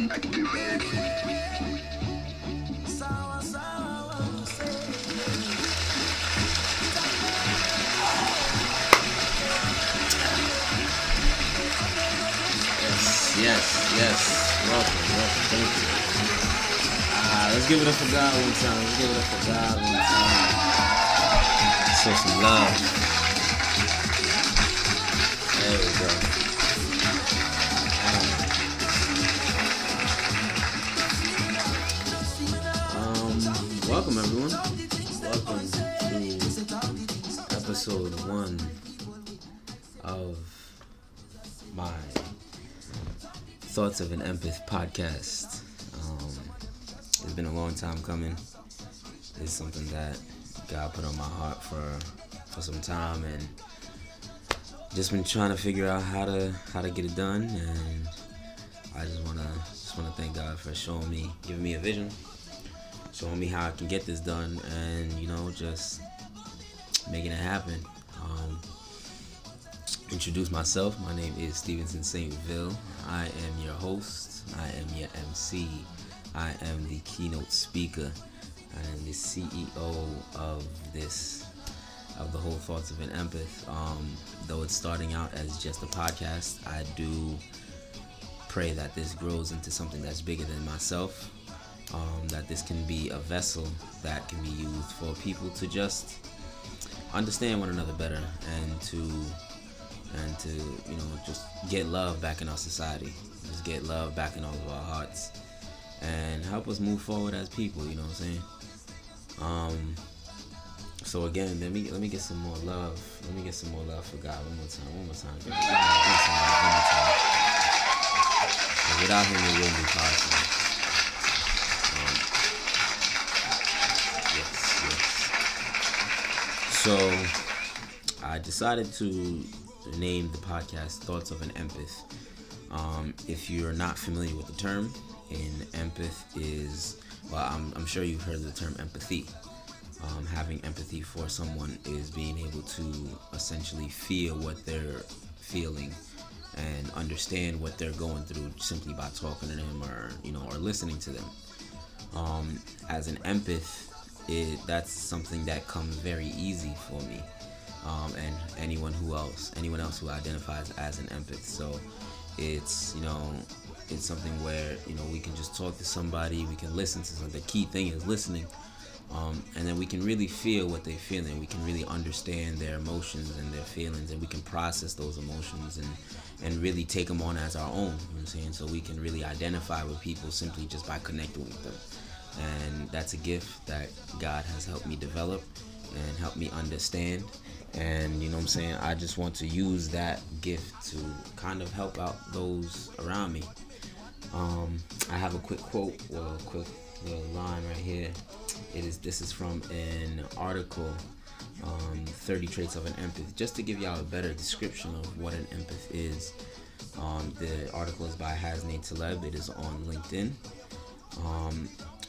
Yes. Welcome. Thank you. Let's give it up for God one time. Show some love. There we go. Welcome everyone. Welcome to episode 1 of my Thoughts of an Empath podcast. It's been a long time coming. It's something that God put on my heart for some time, and just been trying to figure out how to get it done. And I just wanna thank God for giving me a vision, showing me how I can get this done, and just making it happen. Introduce myself. My name is saint-vil. I am your host. I am your MC. I am the keynote speaker. I am the CEO of the whole Thoughts of an Empath. Though it's starting out as just a podcast, I do pray that this grows into something that's bigger than myself. That this can be a vessel that can be used for people to just understand one another better, and to just get love back in our society, just get love back in all of our hearts, and help us move forward as people. You know what I'm saying? So again, let me get some more love. Let me get some more love for God one more time. Give me some love one more time. And without Him, it wouldn't be possible. Yes. So I decided to name the podcast Thoughts of an Empath. If you're not familiar with the term, empath is, I'm sure you've heard of the term empathy. Having empathy for someone is being able to essentially feel what they're feeling and understand what they're going through simply by talking to them or listening to them. As an empath, that's something that comes very easy for me. And anyone else who identifies as an empath. So it's something where we can just talk to somebody, we can listen to something. The key thing is listening, and then we can really feel what they're feeling. We can really understand their emotions and their feelings, and we can process those emotions and really take them on as our own. You know what I'm saying? So we can really identify with people simply just by connecting with them, and that's a gift that God has helped me develop and help me understand. And I just want to use that gift to kind of help out those around me. I have a quick quote, or a quick little line right here. This is from an article, 30 Traits of an Empath, just to give y'all a better description of what an empath is. The article is by Hasney Taleb. It is on LinkedIn.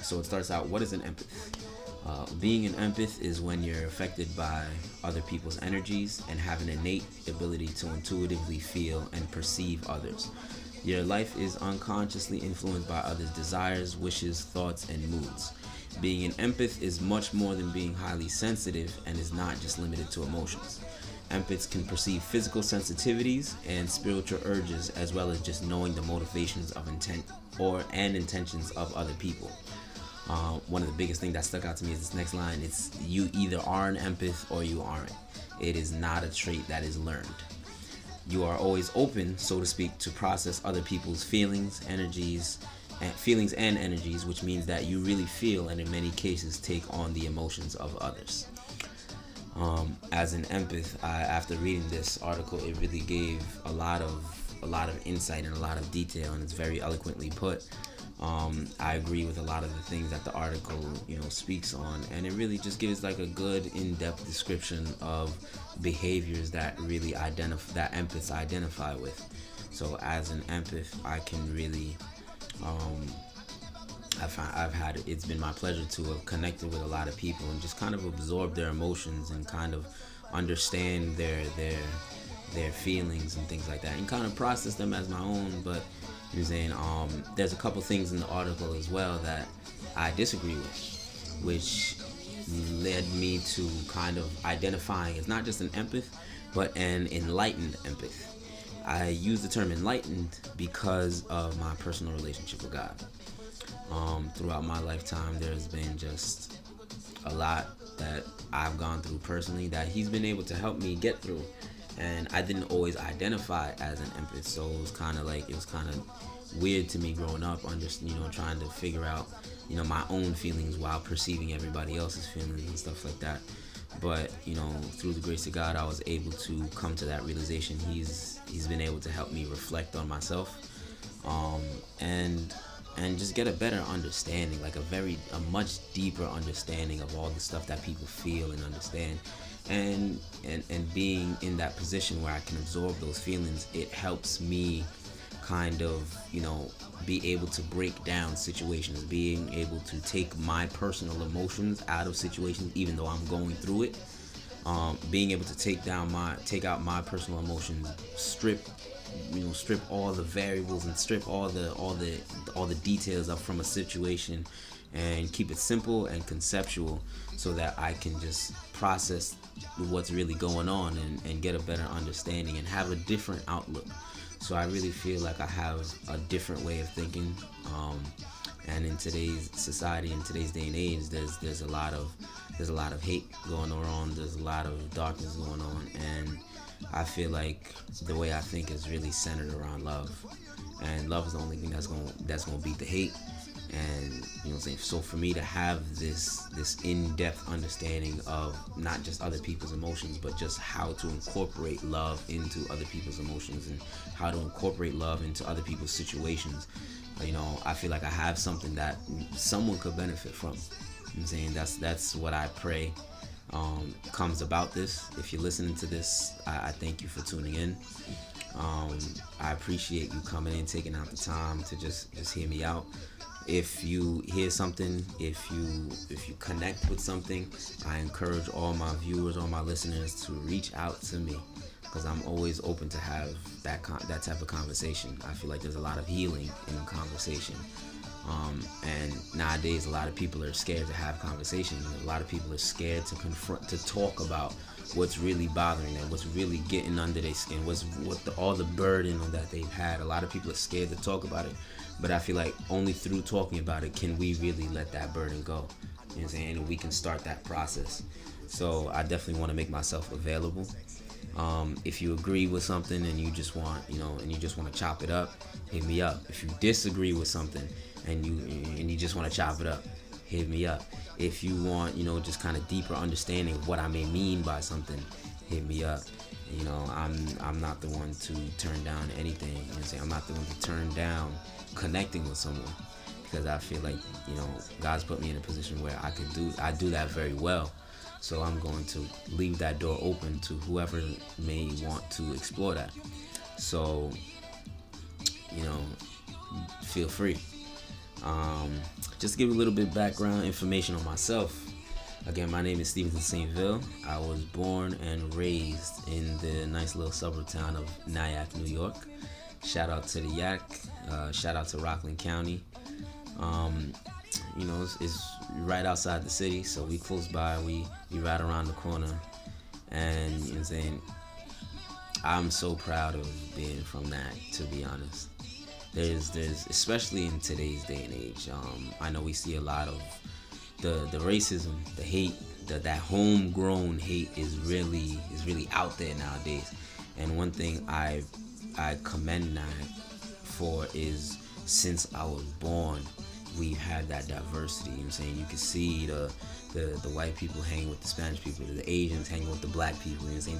So it starts out, what is an empath? Being an empath is when you're affected by other people's energies and have an innate ability to intuitively feel and perceive others. Your life is unconsciously influenced by others' desires, wishes, thoughts, and moods. Being an empath is much more than being highly sensitive and is not just limited to emotions. Empaths can perceive physical sensitivities and spiritual urges, as well as just knowing the motivations of intent and intentions of other people. One of the biggest things that stuck out to me is this next line. It's, you either are an empath or you aren't. It is not a trait that is learned. You are always open, so to speak, to process other people's feelings and energies, which means that you really feel, and in many cases take on the emotions of others. As an empath, after reading this article, it really gave a lot of insight and a lot of detail, and it's very eloquently put. I agree with a lot of the things that the article, speaks on, and it really just gives like a good in-depth description of behaviors that really that empaths identify with. So as an empath, I can really, it's been my pleasure to have connected with a lot of people and just kind of absorb their emotions and kind of understand their feelings and things like that, and kind of process them as my own, but You know what I'm saying? There's a couple things in the article as well that I disagree with, which led me to kind of identifying as not just an empath, but an enlightened empath. I use the term enlightened because of my personal relationship with God. Throughout my lifetime, there's been just a lot that I've gone through personally that He's been able to help me get through, and I didn't always identify as an empath, so it was kind of weird to me growing up, trying to figure out my own feelings while perceiving everybody else's feelings and stuff like that. But through the grace of God, I was able to come to that realization. He's been able to help me reflect on myself, and just get a better understanding, like a much deeper understanding of all the stuff that people feel and understand. And being in that position where I can absorb those feelings, it helps me kind of be able to break down situations, being able to take my personal emotions out of situations even though I'm going through it, being able to take out my personal emotions, strip all the variables and strip all the details up from a situation, and keep it simple and conceptual, so that I can just process what's really going on and get a better understanding and have a different outlook. So I really feel like I have a different way of thinking, and in today's society, in today's day and age, there's a lot of hate going on. There's a lot of darkness going on, and I feel like the way I think is really centered around love, and love is the only thing that's gonna beat the hate. And what I'm saying, so for me to have this in-depth understanding of not just other people's emotions, but just how to incorporate love into other people's emotions, and how to incorporate love into other people's situations, I feel like I have something that someone could benefit from. I'm saying that's what I pray comes about this. If you're listening to this, I thank you for tuning in. I appreciate you coming in, taking out the time to just hear me out. If you hear something, if you connect with something, I encourage all my viewers, all my listeners to reach out to me, because I'm always open to have that type of conversation. I feel like there's a lot of healing in conversation. And nowadays, a lot of people are scared to have conversations. A lot of people are scared to talk about what's really bothering them, what's really getting under their skin, all the burden that they've had. A lot of people are scared to talk about it. But I feel like only through talking about it can we really let that burden go. You know what I'm saying? And we can start that process. So I definitely want to make myself available. If you agree with something and you just want, to chop it up, hit me up. If you disagree with something and you just want to chop it up, hit me up. If you want, just kind of deeper understanding of what I may mean by something, hit me up. I'm not the one to turn down anything. You know what I'm saying? I'm not the one to turn down connecting with someone, because I feel like God's put me in a position where I do that very well. So I'm going to leave that door open to whoever may want to explore that. So feel free. Just to give a little bit of background information on myself. Again, my name is saint-vil. I was born and raised in the nice little suburb town of Nyack, New York. Shout out to the Yak. Shout out to Rockland County. It's right outside the city, so we close by. We right around the corner, and you know what I'm saying, I'm so proud of being from that. To be honest, there's especially in today's day and age. I know we see a lot of the racism, the hate, that homegrown hate is really out there nowadays. And one thing I commend Nyack for is, since I was born, we've had that diversity. You know what I'm saying? You can see the white people hanging with the Spanish people, the Asians hanging with the black people. You know what I'm saying?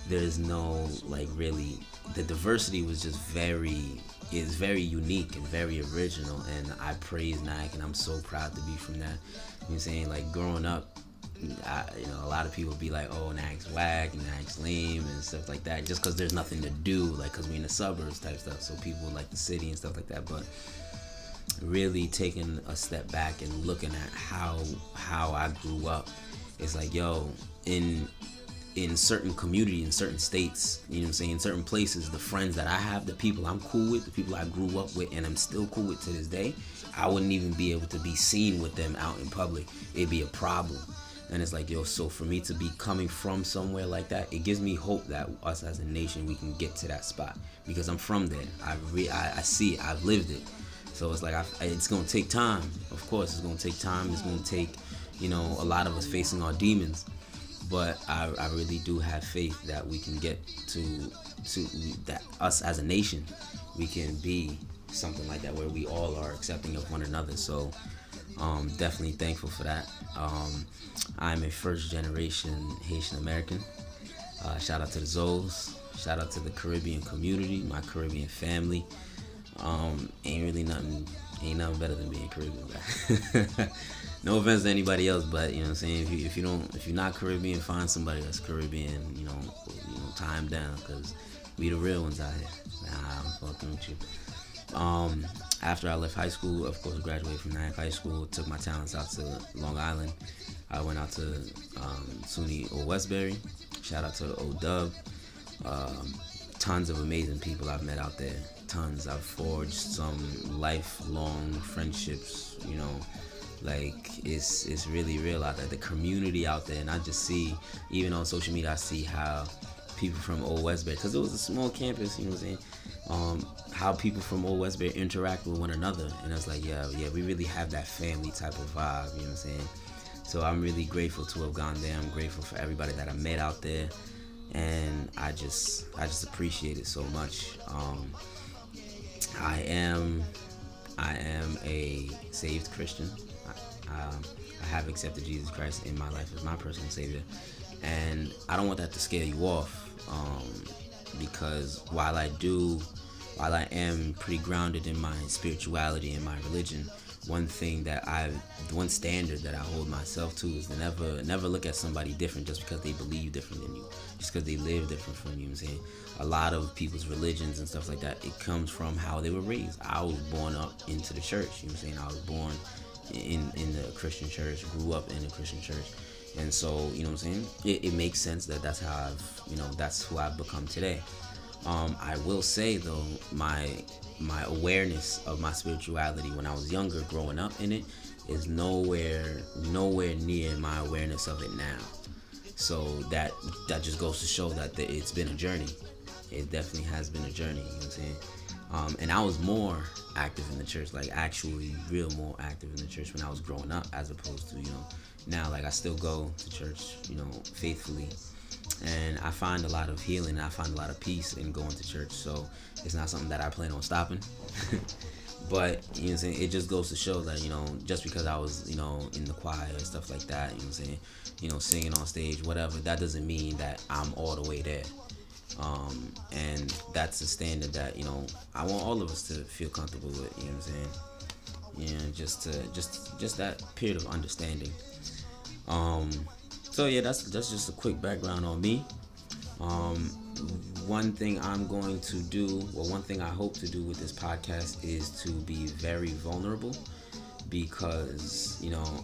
There's no like, really, the diversity was just very unique and very original, and I praise Nyack, and I'm so proud to be from that. You know what I'm saying? Like, growing up, a lot of people be like, oh, Nyack's whack, Nyack's lame, and stuff like that, just because there's nothing to do, like, because we're in the suburbs type stuff, so people like the city and stuff like that. But really taking a step back and looking at how I grew up, it's like, yo, in in certain community, in certain states, you know what I'm saying, in certain places, the friends that I have, the people I'm cool with, the people I grew up with, and I'm still cool with to this day, I wouldn't even be able to be seen with them out in public. It'd be a problem. And it's like, yo, so for me to be coming from somewhere like that, it gives me hope that us as a nation, we can get to that spot, because I'm from there. I see it. I've lived it. So it's like, it's going to take time. Of course, it's going to take time. It's going to take, a lot of us facing our demons. But I really do have faith that we can get to that, us as a nation, we can be something like that where we all are accepting of one another. So definitely thankful for that. I'm a first generation Haitian American. Shout out to the Zoes. Shout out to the Caribbean community, my Caribbean family. Ain't nothing better than being Caribbean. No offense to anybody else, but you know what I'm saying, if you're not Caribbean, find somebody that's Caribbean, tie them down, because we the real ones out here. Nah, I'm fucking with you. After I left high school, of course, graduated from Nyack High School, took my talents out to Long Island. I went out to SUNY Old Westbury. Shout out to Old Dub. Tons of amazing people I've met out there. Tons. I've forged some lifelong friendships. Like it's really real out there. The community out there, and I just see, even on social media, I see how people from Old Westbury, because it was a small campus, you know what I'm saying, how people from Old Westbury interact with one another, and it's like, yeah, we really have that family type of vibe, you know what I'm saying. So I'm really grateful to have gone there. I'm grateful for everybody that I met out there, and I just appreciate it so much. I am a saved Christian. I have accepted Jesus Christ in my life as my personal Savior, and I don't want that to scare you off, because while I am pretty grounded in my spirituality and my religion, one standard that I hold myself to is to never look at somebody different just because they believe different than you, just because they live different from you. I'm saying, a lot of people's religions and stuff like that, it comes from how they were raised. I was born up into the church, you know what I'm saying. I was born in the Christian church, grew up in a Christian church, and so, you know what I'm saying, it makes sense that that's how that's who I've become today. I will say though, my awareness of my spirituality when I was younger, growing up in it, is nowhere near my awareness of it now. So that just goes to show that it's been a journey. It definitely has been a journey, you know what I'm saying. And I was more active in the church, like actually more active in the church when I was growing up, as opposed to, now, like, I still go to church, faithfully. And I find a lot of healing, I find a lot of peace in going to church. So it's not something that I plan on stopping. But, you know what I'm saying, it just goes to show that, just because I was, in the choir and stuff like that, you know what I'm saying, singing on stage, whatever, that doesn't mean that I'm all the way there. And that's a standard that, I want all of us to feel comfortable with, you know what I'm saying? Just that period of understanding. So yeah, that's just a quick background on me. One thing I'm going to do, one thing I hope to do with this podcast is to be very vulnerable, because,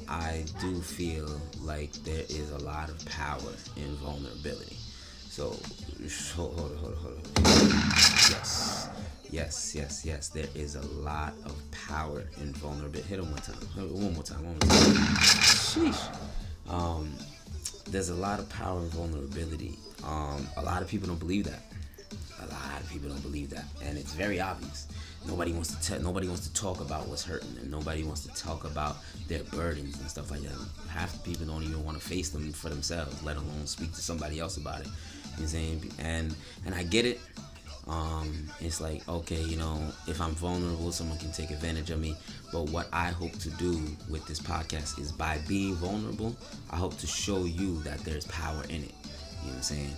I do feel like there is a lot of power in vulnerability. So, hold on. Yes. There is a lot of power in vulnerability. Hit it one more time. Sheesh. There's a lot of power in vulnerability. A lot of people don't believe that. And it's very obvious. Nobody wants to talk about what's hurting them. Nobody wants to talk about their burdens and stuff like that. Half the people don't even want to face them for themselves, let alone speak to somebody else about it. You know what I'm saying? And I get it. It's like, okay, if I'm vulnerable, someone can take advantage of me. But what I hope to do with this podcast is, by being vulnerable, I hope to show you that there's power in it. You know what I'm saying?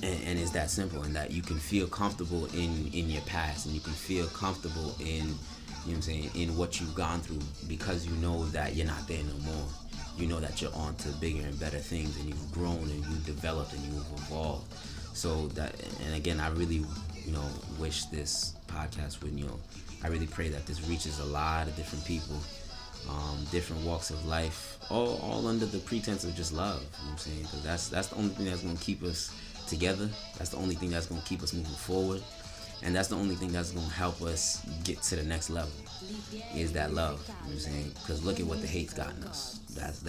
And it's that simple, and that you can feel comfortable in your past, and you can feel comfortable in, you know what I'm saying, in what you've gone through, because you know that you're not there no more. You know that you're on to bigger and better things, and you've grown and you've developed and you've evolved. So that, and again, I really, wish this podcast would, I really pray that this reaches a lot of different people, different walks of life, all under the pretense of just love. You know what I'm saying? Because that's the only thing that's gonna keep us together. That's the only thing that's gonna keep us moving forward, and that's the only thing that's gonna help us get to the next level. Is that love? You know what I'm saying? Because look at what the hate's gotten us. That's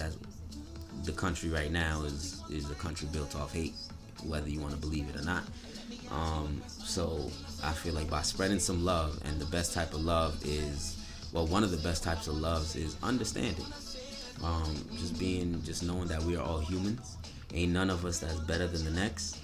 the country right now is a country built off hate, whether you want to believe it or not. So I feel like by spreading some love, and the best type of love is, well, one of the best types of loves is understanding. Just knowing that we are all humans. Ain't none of us that's better than the next.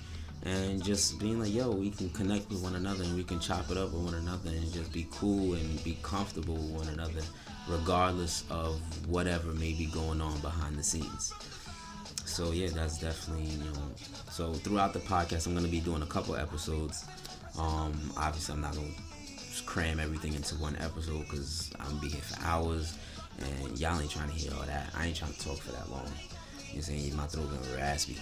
And just being like, yo, we can connect with one another, and we can chop it up with one another, and just be cool and be comfortable with one another, regardless of whatever may be going on behind the scenes. So yeah, that's definitely, so throughout the podcast, I'm going to be doing a couple episodes. Obviously I'm not going to just cram everything into one episode, because I'm going to be here for hours, and y'all ain't trying to hear all that. I ain't trying to talk for that long. You know what I'm saying? My throat gonna raspy.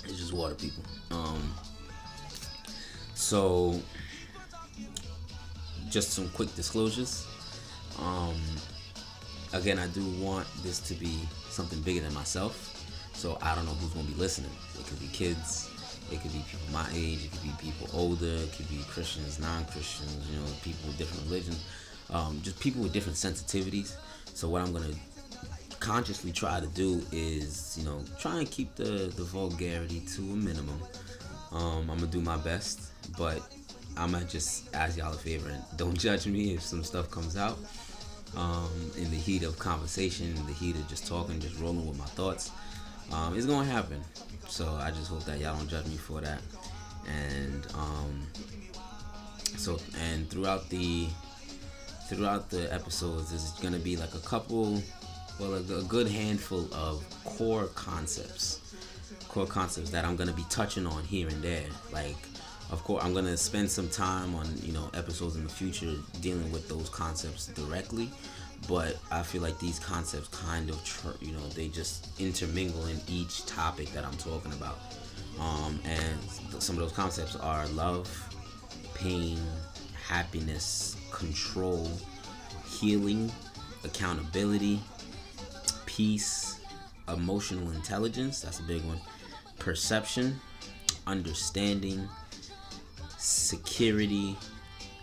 It's just water, people. So just some quick disclosures. Again, I do want this to be something bigger than myself. So I don't know who's gonna be listening. It could be kids, it could be people my age, it could be people older, it could be Christians, non-Christians, people with different religions, just people with different sensitivities. So what I'm gonna consciously try to do is, try and keep the vulgarity to a minimum. I'm gonna do my best, but I'm gonna just ask y'all a favor and don't judge me if some stuff comes out in the heat of conversation, in the heat of just talking, just rolling with my thoughts. It's gonna happen. So I just hope that y'all don't judge me for that. And throughout the episodes, there's gonna be like a good handful of core concepts that I'm gonna be touching on here and there. Like, of course, I'm gonna spend some time on episodes in the future dealing with those concepts directly, but I feel like these concepts kind of they just intermingle in each topic that I'm talking about. And some of those concepts are love, pain, happiness, control, healing, accountability, peace, emotional intelligence, that's a big one, perception, understanding, security,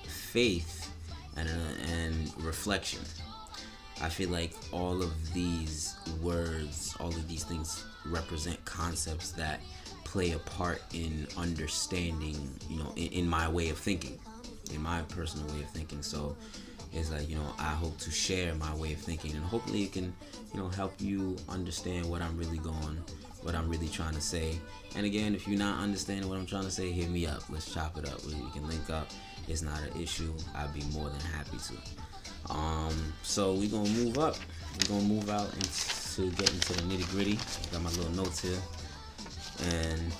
faith, and reflection. I feel like all of these words, all of these things represent concepts that play a part in understanding, in my way of thinking, in my personal way of thinking. So it's like, I hope to share my way of thinking, and hopefully it can, help you understand what I'm really trying to say. And again, if you're not understanding what I'm trying to say, hit me up. Let's chop it up. We can link up. It's not an issue. I'd be more than happy to. So we're going to move up. We're going to move out into getting to the nitty gritty. Got my little notes here. And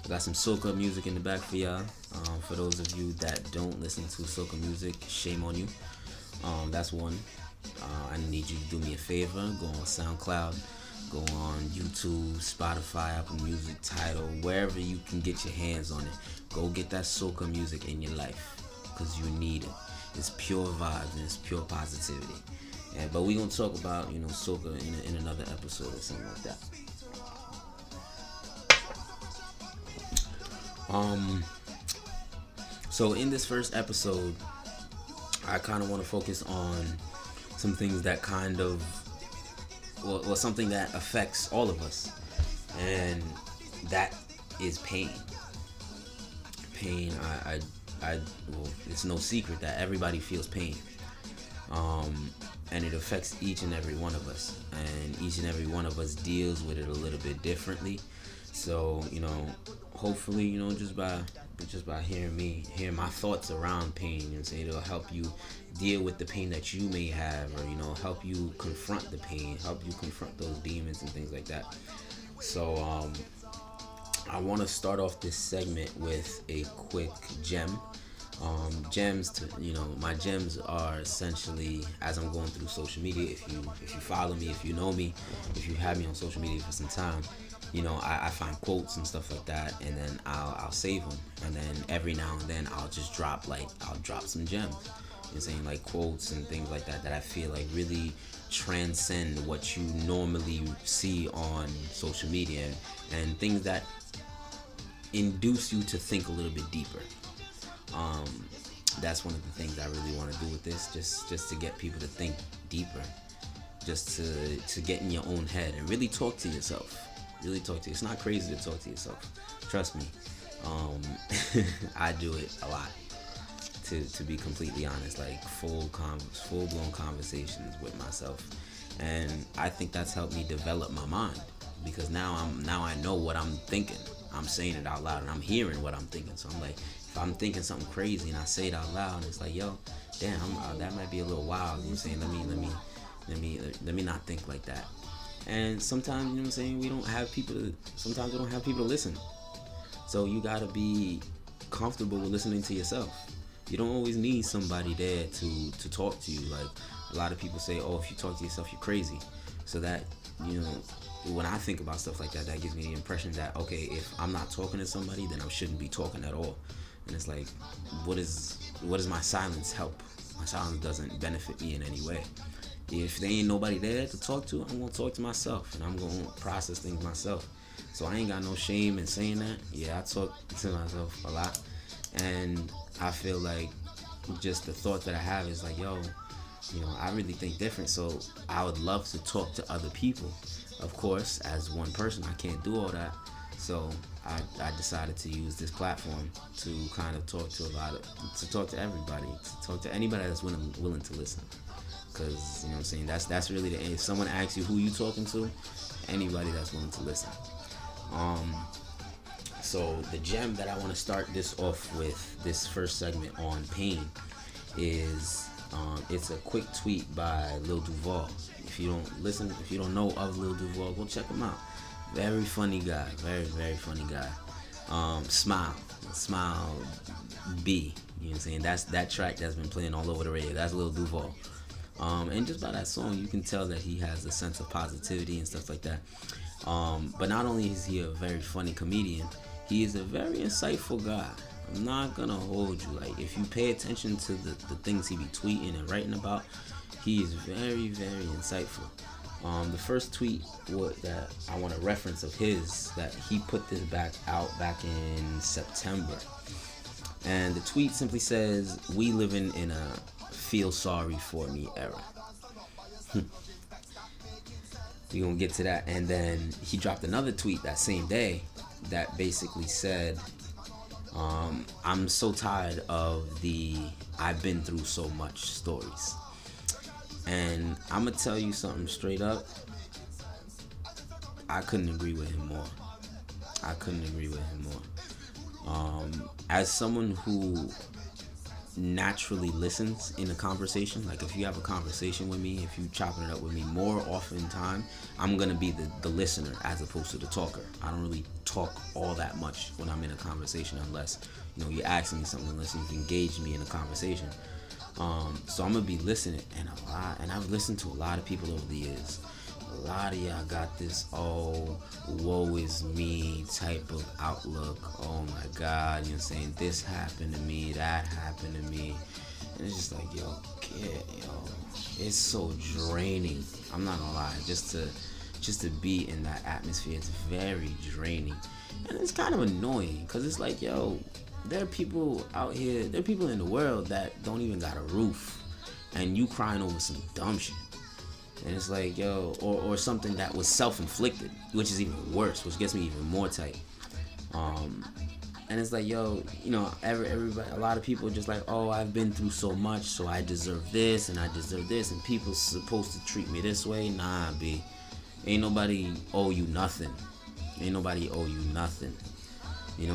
I got some soca music in the back for y'all. For those of you that don't listen to soca music, shame on you. That's one. I need you to do me a favor. Go on SoundCloud. Go on YouTube, Spotify, Apple Music, Tidal, wherever you can get your hands on it. Go get that soca music in your life, because you need it. It's pure vibes and it's pure positivity. But we're going to talk about, soca in another episode or something like that. So in this first episode, I kind of want to focus on some things that something that affects all of us, and that is pain. Pain. Well, it's no secret that everybody feels pain, and it affects each and every one of us, and each and every one of us deals with it a little bit differently. So hopefully, just by hearing my thoughts around pain, and say it'll help you deal with the pain that you may have, or help you confront the pain, help you confront those demons and things like that. So I want to start off this segment with a quick gem. My gems are essentially, as I'm going through social media, if you follow me, if you know me, if you have me on social media for some time, I find quotes and stuff like that, and then I'll save them, and then every now and then I'll drop some gems. You're saying like quotes and things like that I feel like really transcend what you normally see on social media, and things that induce you to think a little bit deeper. That's one of the things I really want to do with this, just to get people to think deeper, just to get in your own head and really talk to yourself. Really talk to you. It's not crazy to talk to yourself. Trust me. I do it a lot. To be completely honest, like full blown conversations with myself, and I think that's helped me develop my mind, because now I know what I'm thinking. I'm saying it out loud and I'm hearing what I'm thinking. So I'm like, if I'm thinking something crazy and I say it out loud, and it's like, yo, damn, that might be a little wild. You know what I'm saying? Let me not think like that. And sometimes, you know what I'm saying, sometimes we don't have people to listen. So you gotta be comfortable with listening to yourself. You don't always need somebody there to talk to you. Like, a lot of people say, oh, if you talk to yourself, you're crazy. So that, you know, when I think about stuff like that, that gives me the impression that, okay, if I'm not talking to somebody, then I shouldn't be talking at all. And it's like, what does my silence help? My silence doesn't benefit me in any way. If there ain't nobody there to talk to, I'm gonna talk to myself, and I'm gonna process things myself. So I ain't got no shame in saying that. Yeah, I talk to myself a lot, and I feel like just the thought that I have is like, yo, you know, I really think different, so I would love to talk to other people. Of course, as one person, I can't do all that, so I decided to use this platform to kind of talk to everybody, to talk to anybody that's willing to listen. Because, you know what I'm saying, that's really the aim. If someone asks you who you talking to, anybody that's willing to listen. So the gem that I want to start this off with, this first segment on pain, is it's a quick tweet by Lil Duval. If you don't know of Lil Duval, go check him out. Very funny guy, very, very funny guy. Smile B. You know what I'm saying? That's that track that's been playing all over the radio. That's Lil Duval. And just by that song, you can tell that he has a sense of positivity and stuff like that. But not only is he a very funny comedian, he is a very insightful guy. I'm not gonna hold you. Like, if you pay attention to the things he be tweeting and writing about, he is very, very insightful. The first tweet that I want to reference of his, that he put this back in September. And the tweet simply says, "We living in a feel sorry for me era." We're gonna get to that. And then he dropped another tweet that same day that basically said, I'm so tired of the "I've been through so much" stories. And I'm gonna tell you something straight up, I couldn't agree with him more. As someone who naturally listens in a conversation, like if you have a conversation with me, if you chopping it up with me, more often time I'm gonna be the listener as opposed to the talker. I don't really talk all that much when I'm in a conversation, unless, you know, you're asking me something, unless you've engaged me in a conversation. So I'm gonna be listening, and I've listened to a lot of people over the years. A lot of y'all got this, oh, woe is me type of outlook. Oh my God, you know what I'm saying? This happened to me, that happened to me. And it's just like, yo, kid, it's so draining. I'm not gonna lie, just to be in that atmosphere, it's very draining. And it's kind of annoying, because it's like, yo, there are people out here, there are people in the world that don't even got a roof, and you crying over some dumb shit. And it's like, yo, or something that was self-inflicted, which is even worse, which gets me even more tight. And it's like, yo, you know, everybody, a lot of people are just like, oh, I've been through so much, so I deserve this, and I deserve this, and people's supposed to treat me this way. Nah, B. Ain't nobody owe you nothing. You know what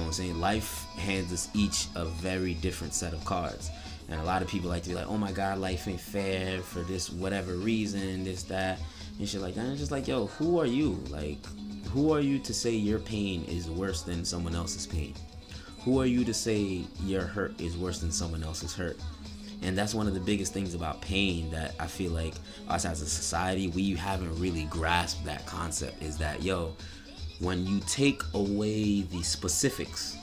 I'm saying? Life hands us each a very different set of cards. And a lot of people like to be like, oh my God, life ain't fair for this whatever reason, this, that, and shit like that. And it's just like, yo, who are you? Like, who are you to say your pain is worse than someone else's pain? Who are you to say your hurt is worse than someone else's hurt? And that's one of the biggest things about pain that I feel like us as a society, we haven't really grasped that concept, is that, yo, when you take away the specifics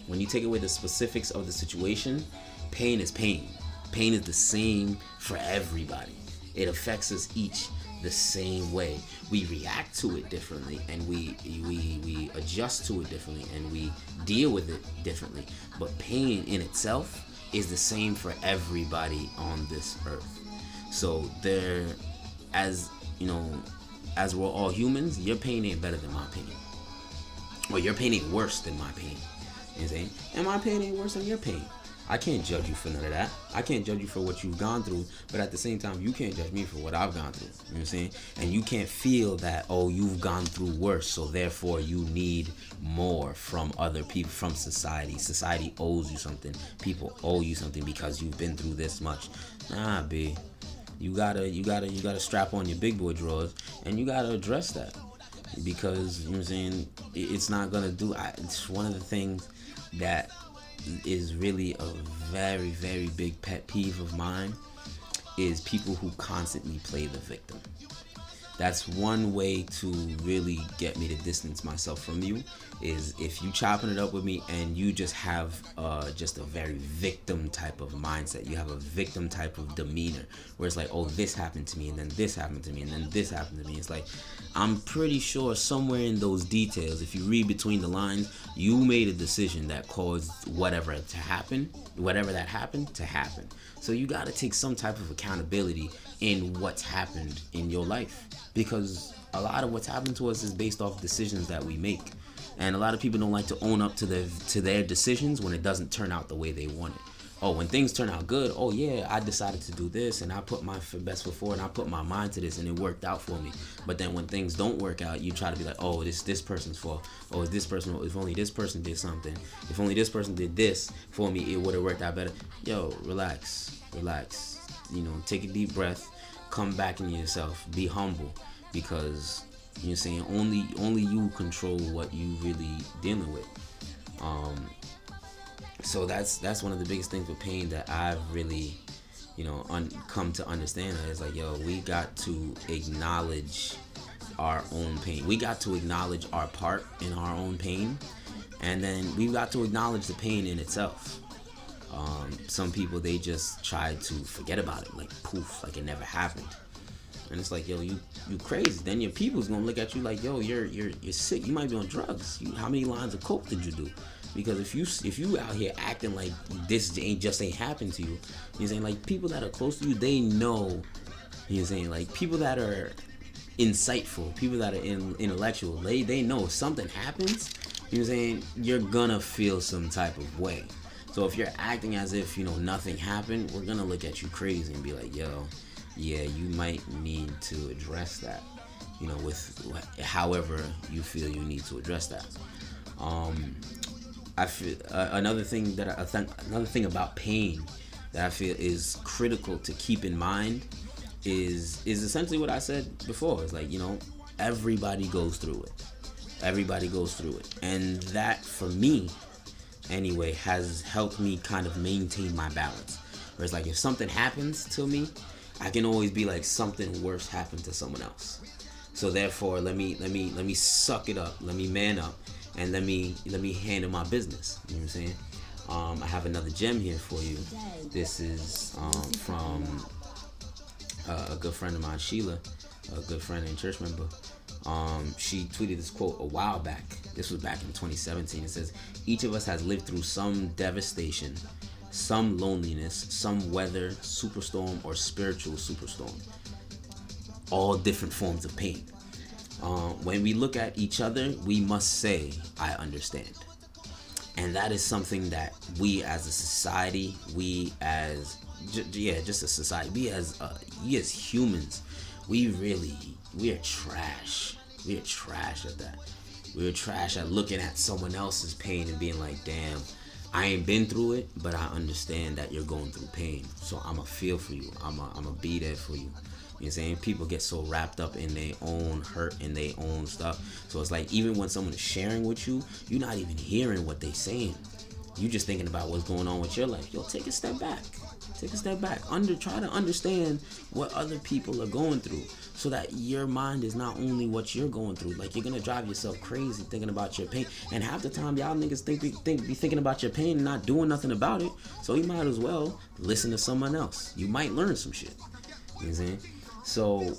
of the situation, pain is pain. Pain is the same for everybody. It affects us each the same way. We react to it differently, and we adjust to it differently, and we deal with it differently. But pain in itself is the same for everybody on this earth. So there, as you know, as we're all humans, your pain ain't better than my pain, or your pain ain't worse than my pain. You know what I'm saying? And my pain ain't worse than your pain. I can't judge you for none of that. I can't judge you for what you've gone through, but at the same time, you can't judge me for what I've gone through. You know what I'm saying? And you can't feel that, oh, you've gone through worse, so therefore you need more from other people, from society. Society owes you something. People owe you something because you've been through this much. Nah, B. You gotta strap on your big boy drawers, and you gotta address that, because you know what I'm saying, it's not gonna do. It's one of the things that is really a very, very big pet peeve of mine, is people who constantly play the victim. That's one way to really get me to distance myself from you, is if you chopping it up with me and you just have just a very victim type of mindset. You have a victim type of demeanor where it's like, oh, this happened to me, and then this happened to me, and then this happened to me. It's like, I'm pretty sure somewhere in those details, if you read between the lines, you made a decision that caused whatever that happened to happen. So you got to take some type of accountability in what's happened in your life, because a lot of what's happened to us is based off decisions that we make. And a lot of people don't like to own up to their decisions when it doesn't turn out the way they want it. Oh, when things turn out good, oh yeah, I decided to do this, and I put my best foot forward, and I put my mind to this, and it worked out for me. But then when things don't work out, you try to be like, oh, this person's fault. Oh, it's this person. If only this person did something. If only this person did this for me, it would have worked out better. Yo, relax. You know, take a deep breath, come back into yourself, be humble, because you're saying only you control what you really dealing with. So that's one of the biggest things with pain that I've really, come to understand. Is like, yo, we got to acknowledge our own pain. We got to acknowledge our part in our own pain, and then we got to acknowledge the pain in itself. Some people, they just try to forget about it, like poof, like it never happened. And it's like, yo, you crazy. Then your people's gonna look at you like, yo, you're sick. You might be on drugs. How many lines of coke did you do? Because if you out here acting like this ain't happened to you, you're saying, like, people that are close to you, they know. You're saying, like, people that are insightful, people that are intellectual, they know if something happens, you're saying, you're gonna feel some type of way. So if you're acting as if nothing happened, we're gonna look at you crazy and be like, yo, yeah, you might need to address that, with however you feel you need to address that. I feel another thing about pain that I feel is critical to keep in mind is essentially what I said before. It's like, everybody goes through it, and that, for me anyway, has helped me kind of maintain my balance. Where it's like, if something happens to me, I can always be like, something worse happened to someone else. So therefore, let me suck it up. Let me man up, and let me handle my business. You know what I'm saying? I have another gem here for you. This is from a good friend of mine, Sheila, a good friend and church member. She tweeted this quote a while back. This was back in 2017. It says, each of us has lived through some devastation, some loneliness, some weather, superstorm, or spiritual superstorm. All different forms of pain. When we look at each other, we must say, I understand. And that is something that we as a society, we as humans, we are trash. We are trash at that. We are trash at looking at someone else's pain and being like, damn, I ain't been through it, but I understand that you're going through pain. So I'ma feel for you. I'ma be there for you. You know what I'm saying? People get so wrapped up in their own hurt and their own stuff. So it's like, even when someone is sharing with you, you're not even hearing what they're saying. You just thinking about what's going on with your life. Yo, take a step back. Take a step back. Try to understand what other people are going through, so that your mind is not only what you're going through. Like, you're gonna drive yourself crazy thinking about your pain, and half the time y'all niggas be thinking about your pain and not doing nothing about it. So you might as well listen to someone else. You might learn some shit. You know what I'm saying? So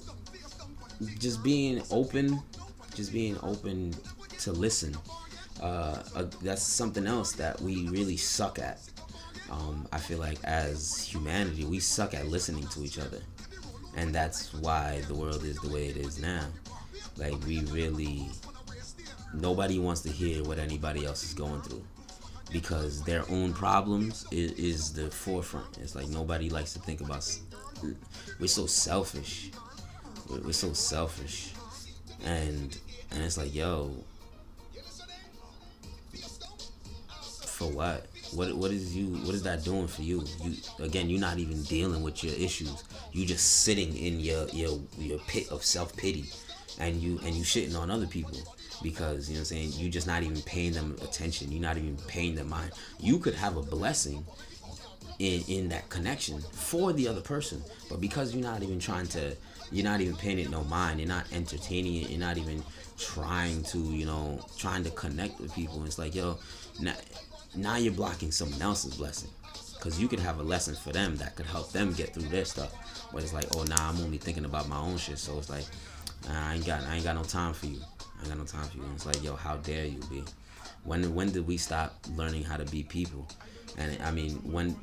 just being open to listen. That's something else that we really suck at. I feel like as humanity, we suck at listening to each other, and that's why the world is the way it is now. Like, nobody wants to hear what anybody else is going through, because their own problems is the forefront. It's like nobody likes to think about. We're so selfish. We're so selfish, and it's like, yo, for what? What is that doing for you? You're not even dealing with your issues. You just sitting in your pit of self-pity, and you shitting on other people, because, you know what I'm saying, you just not even paying them attention. You're not even paying them mind. You could have a blessing in that connection for the other person, but because you're not even paying it no mind, you're not entertaining it, you're not even trying to connect with people. And it's like, yo, now you're blocking someone else's blessing, because you could have a lesson for them that could help them get through their stuff. But it's like, oh, nah, I'm only thinking about my own shit. So it's like, I ain't got no time for you. And it's like, yo, how dare you be? When did we stop learning how to be people? And I mean, when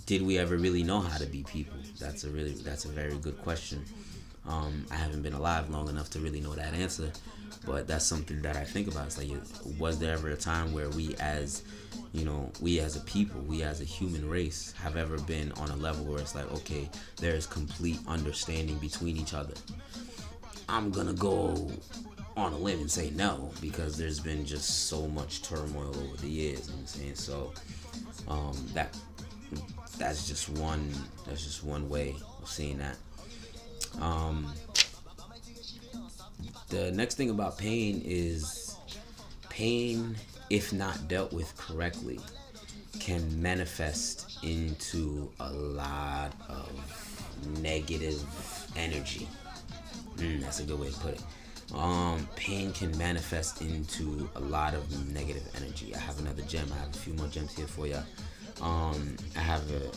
did we ever really know how to be people? That's a very good question. I haven't been alive long enough to really know that answer, but that's something that I think about. It's like, was there ever a time where we as a people, we as a human race, have ever been on a level where it's like, okay, there is complete understanding between each other? I'm gonna go on a limb and say no, because there's been just so much turmoil over the years. You know what I'm saying? So that's just one way of seeing that. The next thing about pain is, if not dealt with correctly, can manifest into a lot of negative energy. That's a good way to put it. Pain can manifest into a lot of negative energy. I have another gem. I have a few more gems here for you. I have a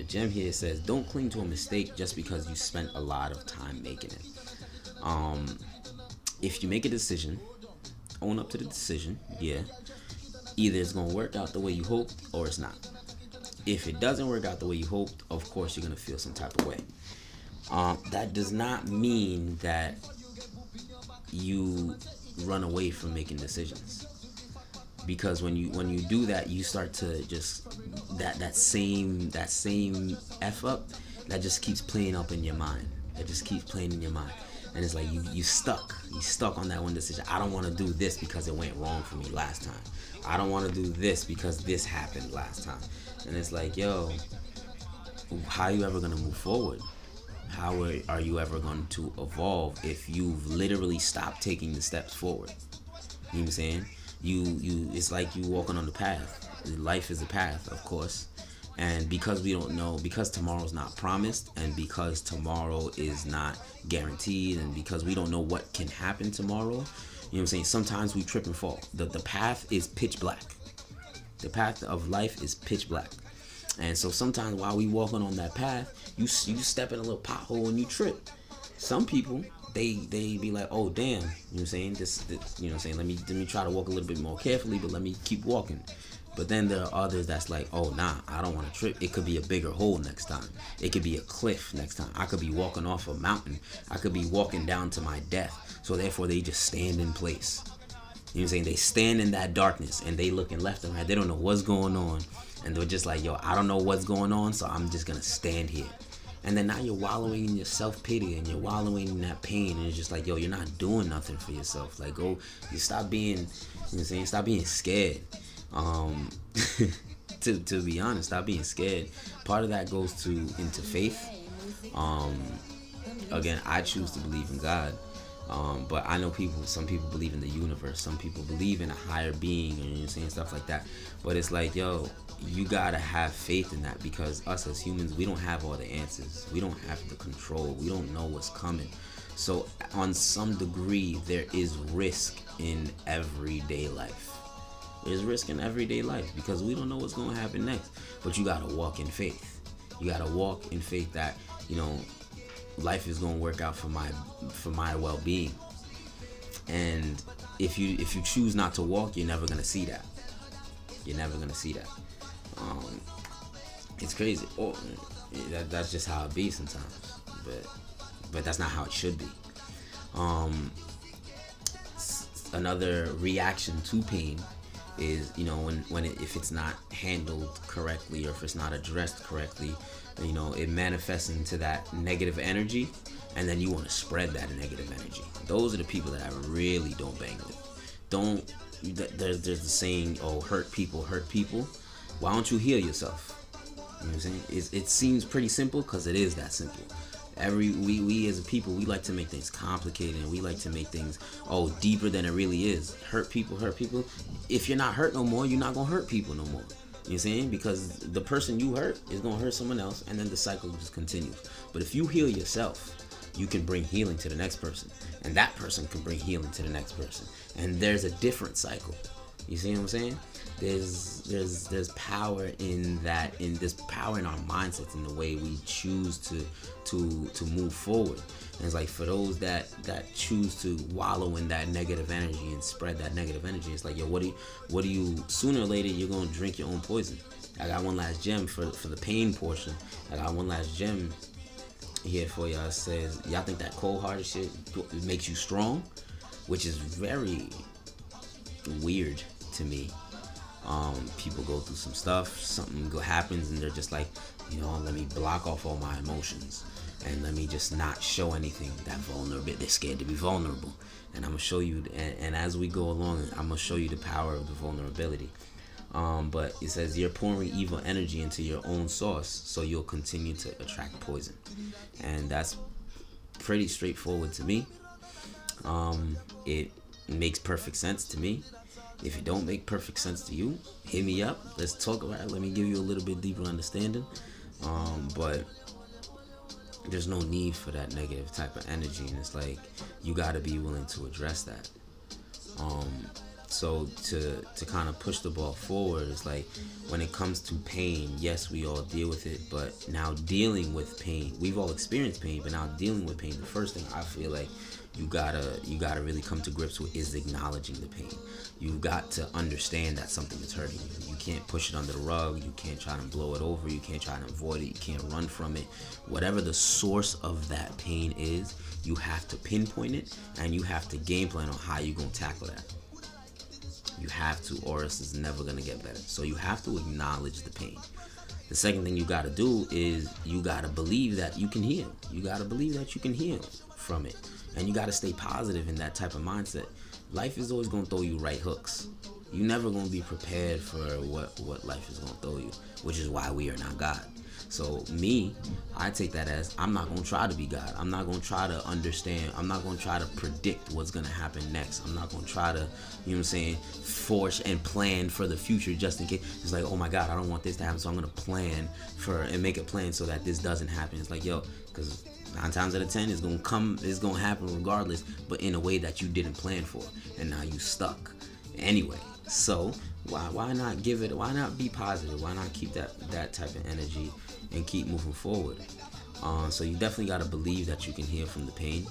gem here. It says, don't cling to a mistake just because you spent a lot of time making it. If you make a decision, own up to the decision. Yeah, either it's gonna work out the way you hoped, or it's not. If it doesn't work out the way you hoped, of course you're gonna feel some type of way. That does not mean that you run away from making decisions, because when you do that, you start to just that same f up that just keeps playing up in your mind. It just keeps playing in your mind, and it's like you stuck on that one decision. I don't want to do this because it went wrong for me last time. I don't want to do this because this happened last time. And it's like, yo, how are you ever gonna move forward? How are you ever going to evolve if you've literally stopped taking the steps forward? You know what I'm saying? It's like you walking on the path. Life is a path, of course. And because we don't know, because tomorrow's not promised, and because tomorrow is not guaranteed, and because we don't know what can happen tomorrow, you know what I'm saying? Sometimes we trip and fall. The path is pitch black. The path of life is pitch black. And so sometimes while we walking on that path, you step in a little pothole and you trip. Some people, they be like, oh damn, you know what I'm saying? This you know what I'm saying? Let me try to walk a little bit more carefully, but let me keep walking. But then there are others that's like, oh nah, I don't want to trip. It could be a bigger hole next time. It could be a cliff next time. I could be walking off a mountain. I could be walking down to my death. So therefore they just stand in place. You know what I'm saying? They stand in that darkness and they looking left and right. They don't know what's going on. And they're just like, yo, I don't know what's going on, so I'm just going to stand here. And then now you're wallowing in your self-pity and you're wallowing in that pain. And it's just like, yo, you're not doing nothing for yourself. Like, you stop being, you know what I'm saying? Stop being scared. To be honest, stop being scared. Part of that goes into faith. Again, I choose to believe in God. But I know some people believe in the universe, some people believe in a higher being, and you're saying stuff like that. But it's like, yo, you gotta have faith in that, because us as humans, we don't have all the answers. We don't have the control. We don't know what's coming. So on some degree, there is risk in everyday life. There's risk in everyday life because we don't know what's gonna happen next. But you gotta walk in faith. You gotta walk in faith that, life is gonna work out for my well-being. And if you choose not to walk, you're never gonna see that. You're never gonna see that. It's crazy. That's just how it be sometimes. But that's not how it should be. Another reaction to pain is, if it's not handled correctly, or if it's not addressed correctly, it manifests into that negative energy, and then you want to spread that negative energy. Those are the people that I really don't bang with. There's the saying, hurt people hurt people. Why don't you heal yourself? You know what I'm saying? It seems pretty simple, because it is that simple. We as a people, we like to make things complicated, and we like to make things deeper than it really is. Hurt people. If you're not hurt no more, you're not gonna hurt people no more. You know what I'm saying? Because the person you hurt is gonna hurt someone else, and then the cycle just continues. But if you heal yourself, you can bring healing to the next person, and that person can bring healing to the next person, and there's a different cycle. You see what I'm saying? There's power in that, there's power in our mindsets, in the way we choose to move forward. And it's like, for those that choose to wallow in that negative energy and spread that negative energy, it's like, yo, what do you sooner or later you're gonna drink your own poison. I got one last gem for the pain portion. I got one last gem here for y'all. It says, y'all think that cold-hearted shit makes you strong, which is very weird to me. People go through some stuff, something happens, and they're just like, let me block off all my emotions, and let me just not show anything. That vulnerable, they're scared to be vulnerable. And I'm gonna show you, and as we go along, I'm gonna show you the power of the vulnerability. But it says, you're pouring evil energy into your own source, so you'll continue to attract poison. And that's pretty straightforward to me. It makes perfect sense to me. If it don't make perfect sense to you, hit me up. Let's talk about it. Let me give you a little bit deeper understanding. But there's no need for that negative type of energy, and it's like, you got to be willing to address that. So to kind of push the ball forward, it's like, when it comes to pain, yes, we all deal with it, but now dealing with pain, we've all experienced pain, but now dealing with pain, the first thing I feel like you gotta really come to grips with is acknowledging the pain. You've got to understand that something is hurting you. You can't push it under the rug. You can't try to blow it over. You can't try to avoid it. You can't run from it. Whatever the source of that pain is, you have to pinpoint it, and you have to game plan on how you're gonna tackle that. You have to, or else it's never gonna get better. So you have to acknowledge the pain. The second thing you gotta do is, you gotta believe that you can heal. You gotta believe that you can heal from it. And you gotta stay positive in that type of mindset. Life is always gonna throw you right hooks. You're never gonna be prepared for what life is gonna throw you, which is why we are not God. So I take that as, I'm not gonna try to be God. I'm not gonna try to understand. I'm not gonna try to predict what's gonna happen next. I'm not gonna try to, force and plan for the future just in case. It's like, oh my God, I don't want this to happen, so I'm gonna plan and make a plan so that this doesn't happen. It's like, because 9 times out of 10 it's gonna happen regardless, but in a way that you didn't plan for, and now you stuck anyway. So why not give it? Why not be positive? Why not keep that type of energy and keep moving forward? So you definitely gotta believe that you can heal from the pain.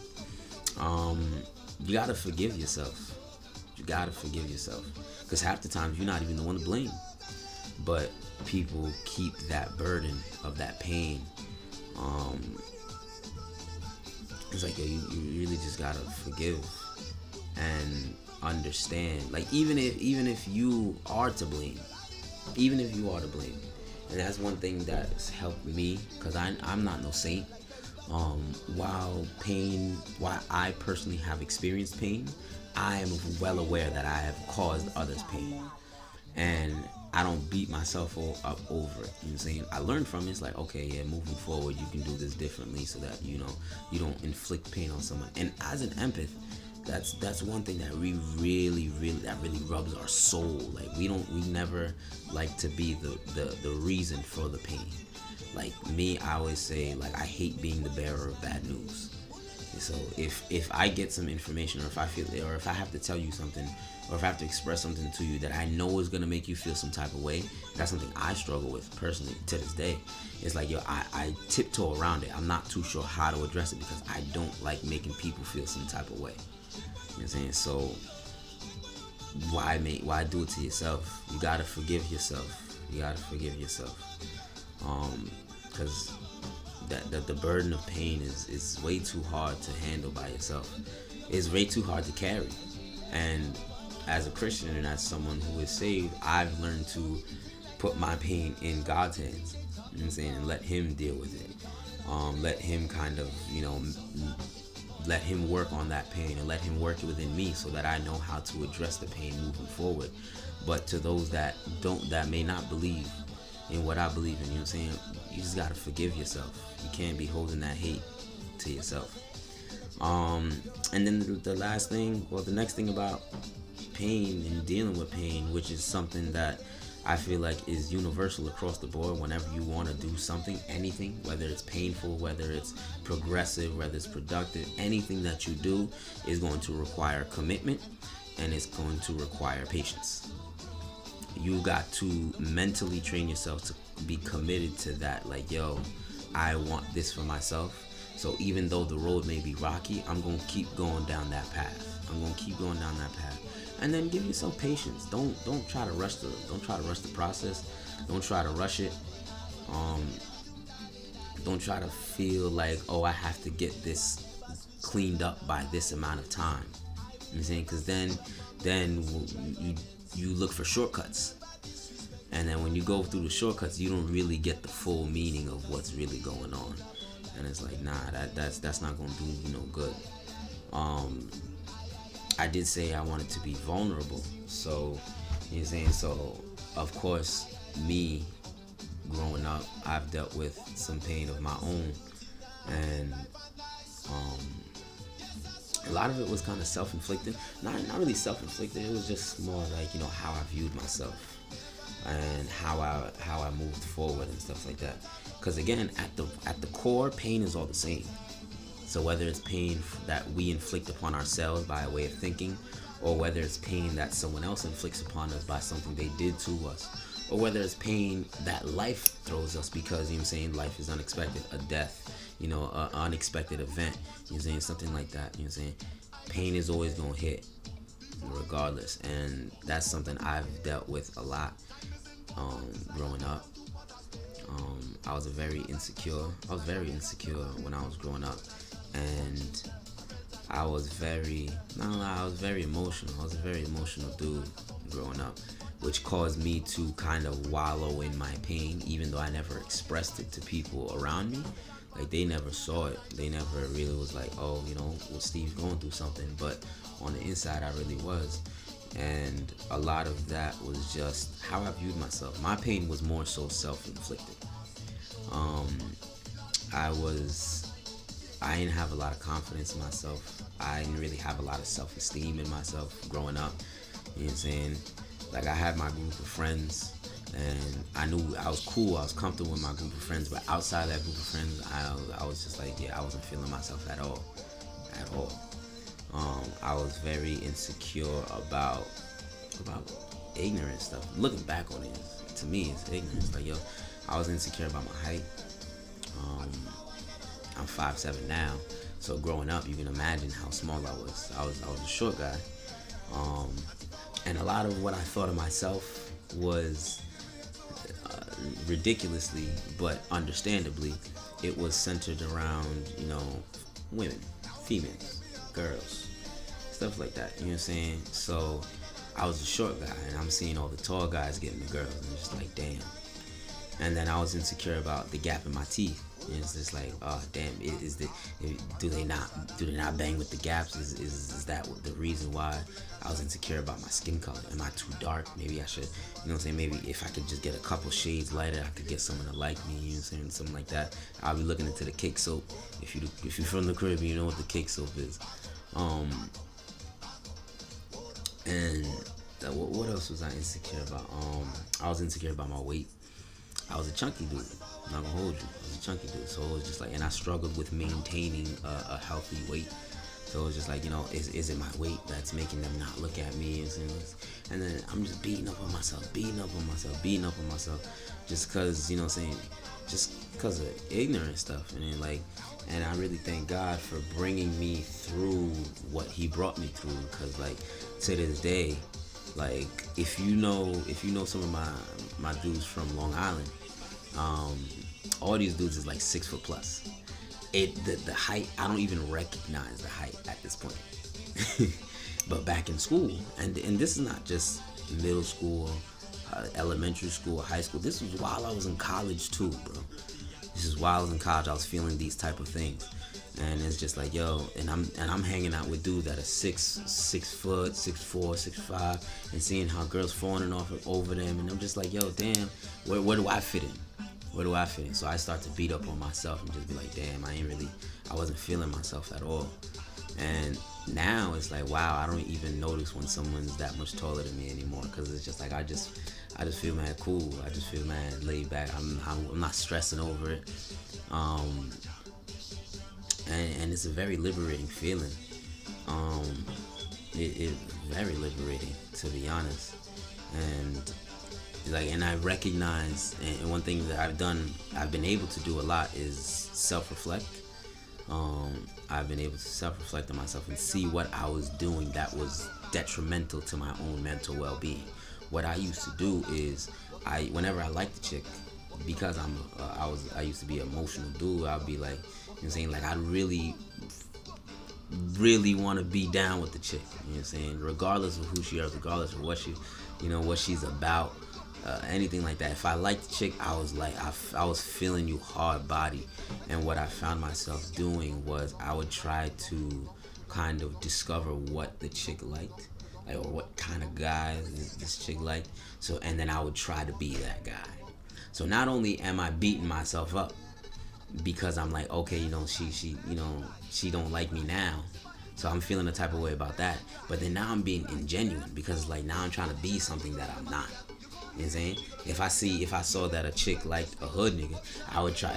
You gotta forgive yourself. You gotta forgive yourself, because half the time you're not even the one to blame, but people keep that burden of that pain. It's like, you really just gotta forgive and understand. Like, even if you are to blame, and that's one thing that's helped me, because I'm not no saint. While I personally have experienced pain, I am well aware that I have caused others pain, and I don't beat myself up over it. You know what I'm saying? I learned from it. It's like, okay, yeah, moving forward, you can do this differently so that, you don't inflict pain on someone. And as an empath, that's one thing that we really rubs our soul. Like, we never like to be the reason for the pain. Like me, I always say, like, I hate being the bearer of bad news. So if I get some information, or if I feel, or if I have to tell you something, or if I have to express something to you that I know is gonna make you feel some type of way, that's something I struggle with personally to this day. It's like, I tiptoe around it. I'm not too sure how to address it because I don't like making people feel some type of way. You know what I'm saying? So why do it to yourself? You gotta forgive yourself. Because that the burden of pain is way too hard to handle by yourself. It's way too hard to carry. And as a Christian and as someone who is saved, I've learned to put my pain in God's hands. You know what I'm saying? And let Him deal with it. Let Him kind of, let Him work on that pain, and let Him work it within me so that I know how to address the pain moving forward. But to those that may not believe in what I believe in, you know what I'm saying? You just gotta forgive yourself. You can't be holding that hate to yourself. And then the next thing about pain and dealing with pain, which is something that I feel like is universal across the board. Whenever you want to do something, anything, whether it's painful, whether it's progressive, whether it's productive, anything that you do is going to require commitment, and it's going to require patience. You got to mentally train yourself to be committed to that. Like, yo, I want this for myself. So even though the road may be rocky, I'm going to keep going down that path. And then give yourself patience. Don't try to rush the process. Don't try to rush it. Don't try to feel like, oh, I have to get this cleaned up by this amount of time. You know what I'm saying? Because then you look for shortcuts. And then when you go through the shortcuts, you don't really get the full meaning of what's really going on. And it's like, nah, that's not going to do you no good. I did say I wanted to be vulnerable. So, you know what I'm saying? So, of course, me growing up, I've dealt with some pain of my own. And a lot of it was kind of self-inflicted. Not really self-inflicted. It was just more like, how I viewed myself and how I moved forward and stuff like that. Because again, at the core, pain is all the same. So whether it's pain that we inflict upon ourselves by way of thinking, or whether it's pain that someone else inflicts upon us by something they did to us, or whether it's pain that life throws us because, you know what I'm saying, life is unexpected, a death, an unexpected event, you know what I'm saying, something like that, you know what I'm saying, pain is always going to hit regardless. And that's something I've dealt with a lot growing up. I was very insecure when I was growing up, and I was very emotional. I was a very emotional dude growing up, which caused me to kind of wallow in my pain, even though I never expressed it to people around me. Like, they never saw it. They never really was like, oh, well, Steve's going through something. But on the inside, I really was. And a lot of that was just how I viewed myself. My pain was more so self-inflicted. I didn't have a lot of confidence in myself. I didn't really have a lot of self-esteem in myself growing up. You know what I'm saying? Like, I had my group of friends, and I knew I was cool. I was comfortable with my group of friends. But outside that group of friends, I was just like, I wasn't feeling myself at all. I was very insecure about ignorant stuff. Looking back on it, to me, it's ignorance. Like, I was insecure about my height. I'm 5'7" now, so growing up, you can imagine how small I was. I was a short guy, and a lot of what I thought of myself was ridiculously, but understandably, it was centered around women, females, girls, stuff like that. You know what I'm saying? So I was a short guy, and I'm seeing all the tall guys getting the girls, and I'm just like, damn. And then I was insecure about the gap in my teeth. And it's just like, oh damn, do they not bang with the gaps? Is that the reason why I was insecure about my skin color? Am I too dark? Maybe I should, maybe if I could just get a couple shades lighter, I could get someone to like me, something like that. I'll be looking into the cake soap. If you're from the Caribbean, you know what the cake soap is. And what else was I insecure about? I was insecure about my weight. I was a chunky dude. I'm not gonna hold you. I was a chunky dude. So it was just like, and I struggled with maintaining a healthy weight. So it was just like, is it my weight that's making them not look at me? And then I'm just beating up on myself, just because, just because of ignorant stuff. And then and I really thank God for bringing me through what He brought me through. Because to this day, if you know some of my dudes from Long Island, all these dudes is 6 foot plus. The height, I don't even recognize the height at this point. But back in school, and this is not just middle school, elementary school, high school. This was while I was in college too, bro. This is while I was in college. I was feeling these type of things. And it's just like, yo, and I'm hanging out with dudes that are 6 foot, 6'4", 6'5", and seeing how girls falling off over them, and I'm just like, yo, damn, where do I fit in? Where do I fit in? So I start to beat up on myself and just be like, damn, I wasn't feeling myself at all. And now it's like, wow, I don't even notice when someone's that much taller than me anymore, because it's just like I just feel mad cool. I just feel mad laid back. I'm not stressing over it. And it's a very liberating feeling. It's very liberating, to be honest. And I recognize, and one thing that I've been able to do a lot is self-reflect. I've been able to self-reflect on myself and see what I was doing that was detrimental to my own mental well-being. What I used to do is, whenever I liked the chick, because I used to be an emotional dude, I'd be like, I really want to be down with the chick, regardless of who she is, regardless of what she's about, anything like that. If I liked the chick, I was I was feeling you hard body. And what I found myself doing was I would try to kind of discover what the chick liked, or what kind of guy this chick liked. So, and then I would try to be that guy. So not only am I beating myself up because I'm like, okay, she don't like me now, so I'm feeling a type of way about that. But then now I'm being ingenuine, because now I'm trying to be something that I'm not. You know what I'm saying? If I saw that a chick liked a hood nigga, I would try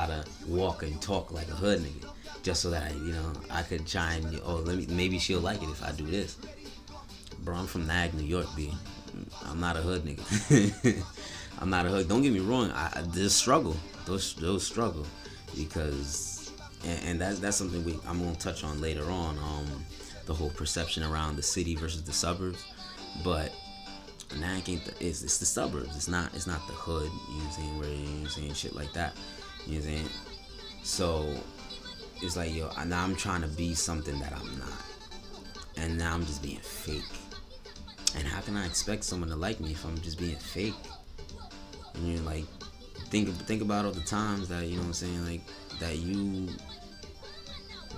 to walk and talk like a hood nigga, just so that I could try and maybe she'll like it if I do this. Bro, I'm from Nag, New York, B. I'm not a hood nigga. I'm not a hood. Don't get me wrong. There's struggle. Those struggle, because and that's something I'm gonna touch on later on. The whole perception around the city versus the suburbs, but Nag it's the suburbs. It's not the hood. You know what I'm saying? Where you saying shit like that. You know what I'm saying? So it's like, yo, now I'm trying to be something that I'm not, and now I'm just being fake. And how can I expect someone to like me if I'm just being fake? And you're think about all the times that, you know what I'm saying, that you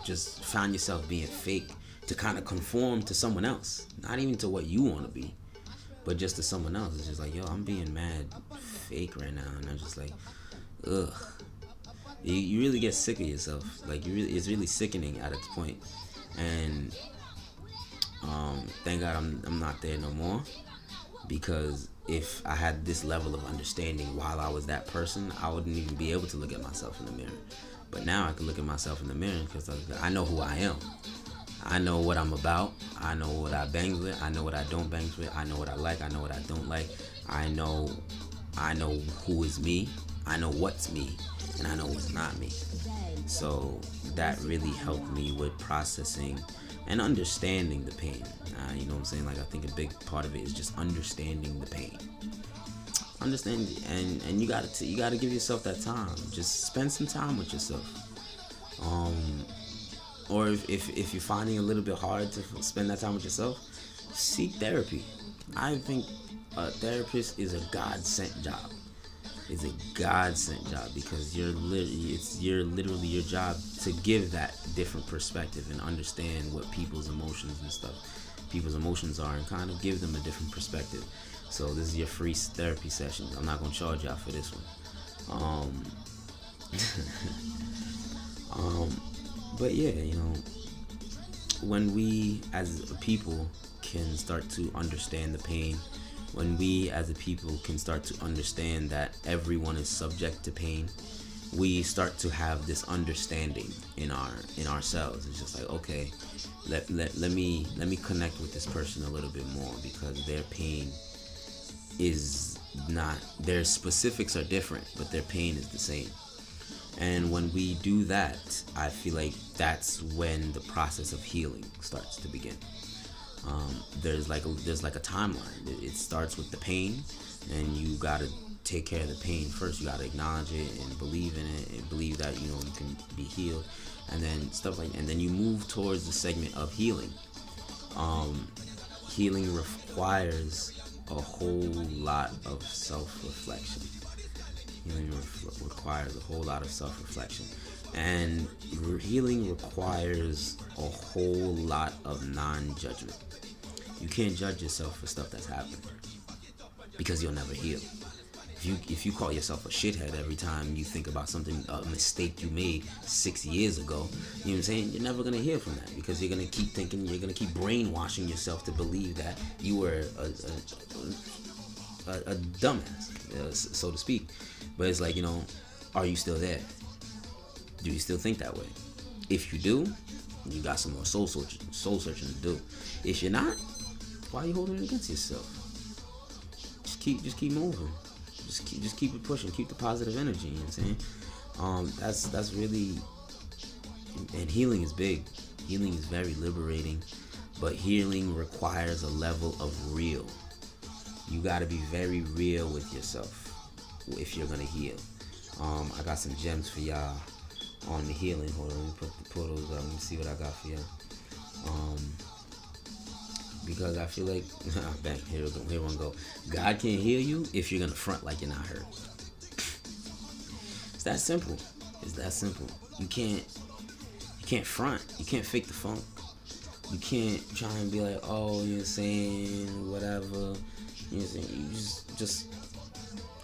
just found yourself being fake to kind of conform to someone else, not even to what you want to be, but just to someone else. It's just like, yo, I'm being mad fake right now, and I'm just like, ugh. You really get sick of yourself. It's really sickening at its point. And thank God I'm not there no more, because if I had this level of understanding while I was that person, I wouldn't even be able to look at myself in the mirror. But now I can look at myself in the mirror, because I know who I am. I know what I'm about. I know what I bang with. I know what I don't bang with. I know what I like. I know what I don't like. I know who is me. I know what's me, and I know what's not me. So that really helped me with processing and understanding the pain. You know what I'm saying? I think a big part of it is just understanding the pain. Understand, and you gotta give yourself that time. Just spend some time with yourself. Or if you're finding it a little bit hard to spend that time with yourself, seek therapy. I think a therapist is a God-sent job. is a God sent job, because you're literally your job to give that different perspective and understand what people's emotions are, and kind of give them a different perspective. So this is your free therapy session. I'm not gonna charge y'all for this one. But yeah, when we as a people can start to understand the pain, when we as a people can start to understand that everyone is subject to pain, we start to have this understanding in ourselves. It's just like, okay, let me connect with this person a little bit more, because their pain is not, their specifics are different, but their pain is the same. And when we do that, I feel like that's when the process of healing starts to begin. There's like a timeline. It starts with the pain, and you gotta take care of the pain first. You gotta acknowledge it and believe in it, and believe that you can be healed, and then and then you move towards the segment of healing. Healing requires a whole lot of self-reflection. Healing requires a whole lot of self-reflection, and healing requires a whole lot of non-judgment. You can't judge yourself for stuff that's happened, because you'll never heal. If you call yourself a shithead every time you think about a mistake you made 6 years ago, you know what I'm saying? You're never gonna heal from that, because you're gonna keep thinking, you're gonna keep brainwashing yourself to believe that you were a dumbass, so to speak. But it's like, are you still there? Do you still think that way? If you do, you got some more soul searching to do. If you're not, why are you holding it against yourself? Just keep moving. Just keep it pushing. Keep the positive energy. You know what I'm saying? That's really, and healing is big. Healing is very liberating, but healing requires a level of real. You gotta be very real with yourself if you're gonna heal. I got some gems for y'all on the healing. Hold on, let me pull those up. Let me see what I got for y'all. Because I feel like, bang, here one go. God can't heal you if you're gonna front like you're not hurt. It's that simple. You can't front. You can't fake the funk. You can't try and be like, oh, you're saying whatever. You know what I'm saying? You just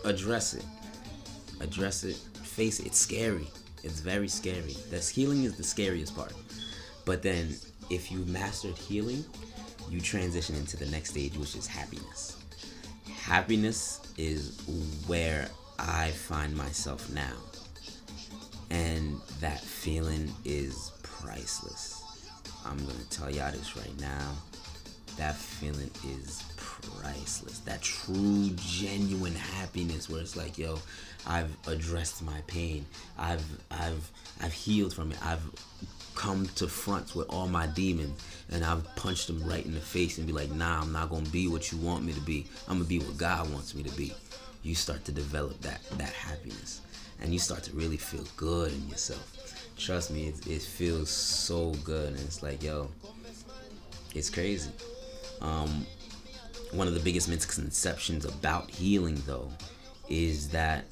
address it. Face it. It's scary. It's very scary. Healing is the scariest part. But then if you mastered healing, you transition into the next stage, which is happiness. Happiness is where I find myself now. And that feeling is priceless. I'm going to tell y'all this right now. That feeling is priceless. That true, genuine happiness where it's like, yo, I've addressed my pain. I've healed from it. I've come to front with all my demons, and I've punched them right in the face and be like, nah, I'm not gonna be what you want me to be. I'm gonna be what God wants me to be. You start to develop that happiness, and you start to really feel good in yourself. Trust me, it feels so good, and it's like, yo, it's crazy. One of the biggest misconceptions about healing, though, is that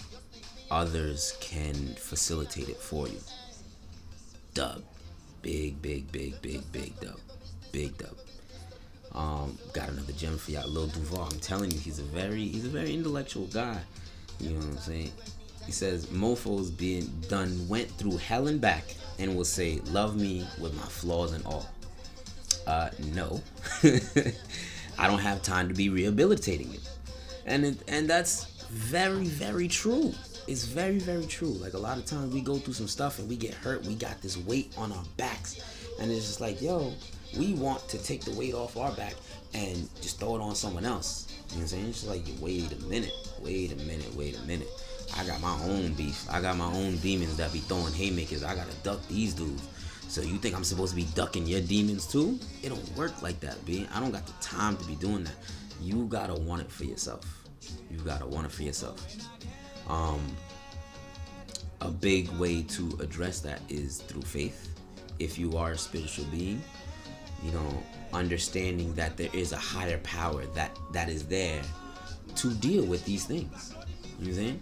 others can facilitate it for you. Dub. Big dub. Big dub. Got another gem for y'all. Lil Duval. I'm telling you, he's a very intellectual guy. You know what I'm saying? He says, mofos went through hell and back and will say, love me with my flaws and all. No. I don't have time to be rehabilitating you. And that's very, very true. It's very, very true. Like, a lot of times we go through some stuff and we get hurt. We got this weight on our backs. And it's just like, yo, we want to take the weight off our back and just throw it on someone else. You know what I'm saying? It's just like, wait a minute. I got my own beef. I got my own demons that be throwing haymakers. I gotta duck these dudes. So you think I'm supposed to be ducking your demons too? It don't work like that, B. I don't got the time to be doing that. You gotta want it for yourself. A big way to address that is through faith. If you are a spiritual being, understanding that there is a higher power that is there to deal with these things. You know what I'm saying?